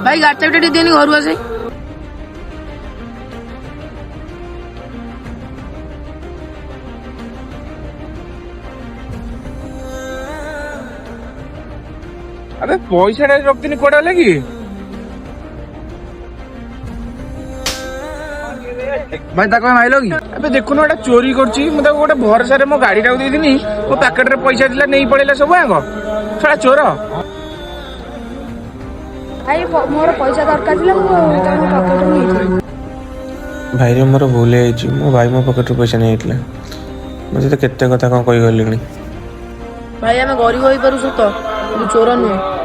भाई गाड़ी चाबिटा देनी घर आसे अबे पैसा रखती कौन लगी भाई ताको माइल कि अबे देखुन गोटे चोरी करछि मुझे गोटे भरोसा मो गाड़ी टाक देनी मो पैकेट रे पैसा दिला नहीं पड़ेला सब आग छड़ा चोर भाई मोर पैसा दरकार थिला मो तम पॉकेट में नहीं भाई रे मोर भूल है मो भाई मो पॉकेट पैसा नहीं आइतला मुझे तो केते कथा कौन कही गलिनी भाई आम गरीब हो पारू सत चोर नुहे